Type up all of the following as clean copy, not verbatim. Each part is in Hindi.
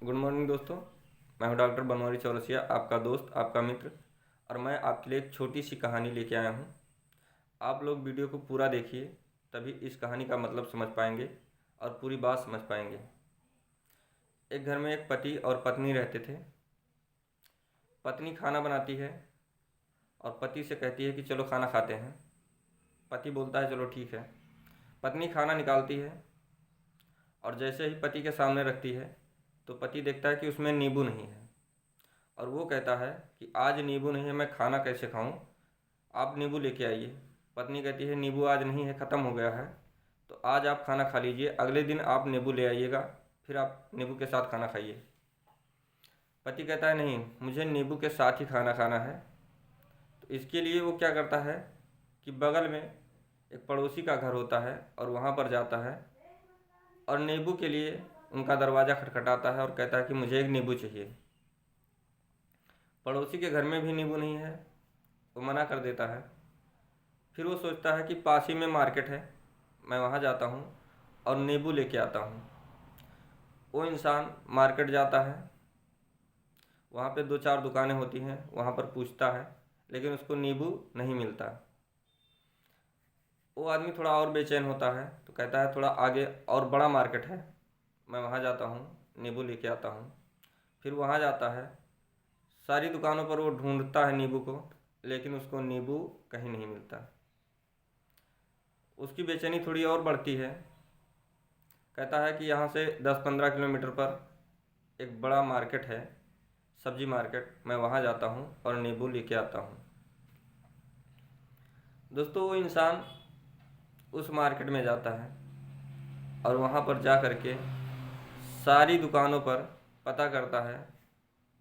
गुड मॉर्निंग दोस्तों। मैं हूं डॉक्टर बनवारी चौरसिया, आपका दोस्त, आपका मित्र। और मैं आपके लिए एक छोटी सी कहानी लेके आया हूं। आप लोग वीडियो को पूरा देखिए, तभी इस कहानी का मतलब समझ पाएंगे और पूरी बात समझ पाएंगे। एक घर में एक पति और पत्नी रहते थे। पत्नी खाना बनाती है और पति से कहती है कि चलो खाना खाते हैं। पति बोलता है चलो ठीक है। पत्नी खाना निकालती है और जैसे ही पति के सामने रखती है तो पति देखता है कि उसमें नींबू नहीं है और वो कहता है कि आज नींबू नहीं है, मैं खाना कैसे खाऊं, आप नींबू लेके आइए। पत्नी कहती है नींबू आज नहीं है, ख़त्म हो गया है, तो आज आप खाना खा लीजिए, अगले दिन आप नींबू ले आइएगा, फिर आप नींबू के साथ खाना खाइए। पति कहता है नहीं, मुझे नींबू के साथ ही खाना खाना है। तो इसके लिए वो क्या करता है कि बगल में एक पड़ोसी का घर होता है और वहाँ पर जाता है और नींबू के लिए उनका दरवाज़ा खटखटाता है और कहता है कि मुझे एक नींबू चाहिए। पड़ोसी के घर में भी नींबू नहीं है, वो मना कर देता है। फिर वो सोचता है कि पास ही में मार्केट है, मैं वहाँ जाता हूँ और नींबू लेके आता हूँ। वो इंसान मार्केट जाता है, वहाँ पे दो चार दुकानें होती हैं, वहाँ पर पूछता है, लेकिन उसको नींबू नहीं मिलता। वो आदमी थोड़ा और बेचैन होता है, तो कहता है थोड़ा आगे और बड़ा मार्केट है, मैं वहाँ जाता हूँ, नींबू लेके आता हूँ। फिर वहाँ जाता है, सारी दुकानों पर वो ढूंढता है नींबू को, लेकिन उसको नींबू कहीं नहीं मिलता। उसकी बेचैनी थोड़ी और बढ़ती है। कहता है कि यहाँ से 10-15 किलोमीटर पर एक बड़ा मार्केट है, सब्जी मार्केट, मैं वहाँ जाता हूँ और नींबू लेके आता हूँ। दोस्तों, वो इंसान उस मार्केट में जाता है और वहाँ पर जा कर के सारी दुकानों पर पता करता है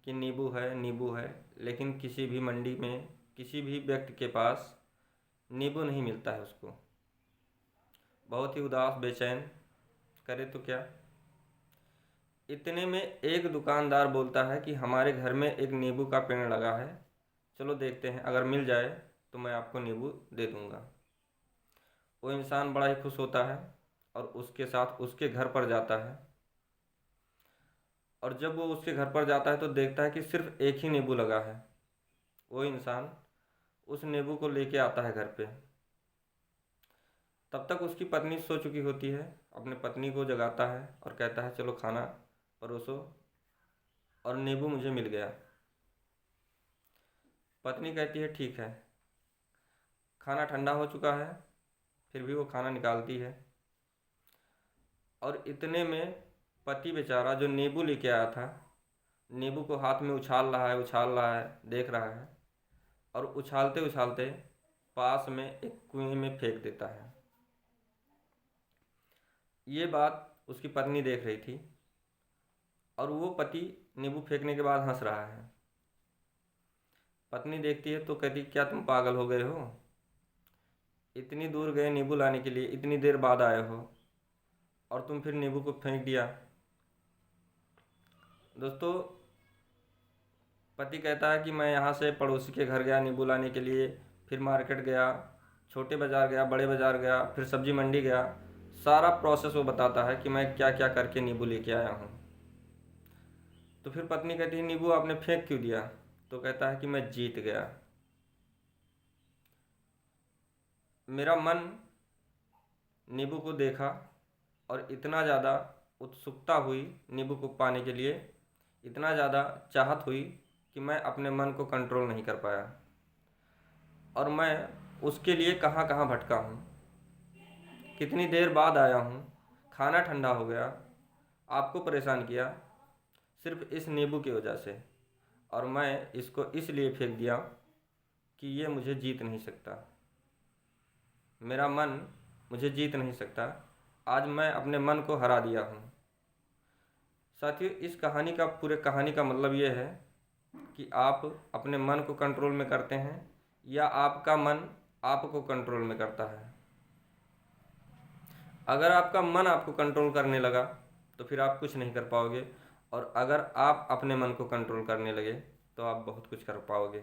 कि नींबू है, नींबू है, लेकिन किसी भी मंडी में किसी भी व्यक्ति के पास नींबू नहीं मिलता है उसको। बहुत ही उदास, बेचैन, करे तो क्या। इतने में एक दुकानदार बोलता है कि हमारे घर में एक नींबू का पेड़ लगा है, चलो देखते हैं, अगर मिल जाए तो मैं आपको नींबू दे दूँगा। वो इंसान बड़ा ही खुश होता है और उसके साथ उसके घर पर जाता है। और जब वो उसके घर पर जाता है तो देखता है कि सिर्फ एक ही नींबू लगा है। वो इंसान उस नींबू को लेके आता है घर पे। तब तक उसकी पत्नी सो चुकी होती है। अपने पत्नी को जगाता है और कहता है चलो खाना परोसो, और नींबू मुझे मिल गया। पत्नी कहती है ठीक है। खाना ठंडा हो चुका है, फिर भी वो खाना निकालती है और इतने में पति बेचारा जो नींबू लेके आया था, नींबू को हाथ में उछाल रहा है, देख रहा है, और उछालते उछालते पास में एक कुएं में फेंक देता है। ये बात उसकी पत्नी देख रही थी और वो पति नींबू फेंकने के बाद हंस रहा है। पत्नी देखती है तो कहती क्या तुम पागल हो गए हो, इतनी दूर गए नींबू लाने के लिए, इतनी देर बाद आए हो और तुम फिर नींबू को फेंक दिया। दोस्तों, पति कहता है कि मैं यहाँ से पड़ोसी के घर गया नींबू लाने के लिए, फिर मार्केट गया, छोटे बाज़ार गया, बड़े बाज़ार गया, फिर सब्जी मंडी गया। सारा प्रोसेस वो बताता है कि मैं क्या क्या करके नींबू लेके आया हूँ। तो फिर पत्नी कहती है नींबू आपने फेंक क्यों दिया। तो कहता है कि मैं जीत गया। मेरा मन नींबू को देखा और इतना ज़्यादा उत्सुकता हुई नींबू को पाने के लिए, इतना ज़्यादा चाहत हुई कि मैं अपने मन को कंट्रोल नहीं कर पाया और मैं उसके लिए कहाँ कहाँ भटका हूँ, कितनी देर बाद आया हूँ, खाना ठंडा हो गया, आपको परेशान किया सिर्फ इस नींबू की वजह से, और मैं इसको इसलिए फेंक दिया कि ये मुझे जीत नहीं सकता, मेरा मन मुझे जीत नहीं सकता। आज मैं अपने मन को हरा दिया हूँ। साथियों, इस पूरे कहानी का मतलब ये है कि आप अपने मन को कंट्रोल में करते हैं या आपका मन आपको कंट्रोल में करता है। अगर आपका मन आपको कंट्रोल करने लगा तो फिर आप कुछ नहीं कर पाओगे, और अगर आप अपने मन को कंट्रोल करने लगे तो आप बहुत कुछ कर पाओगे।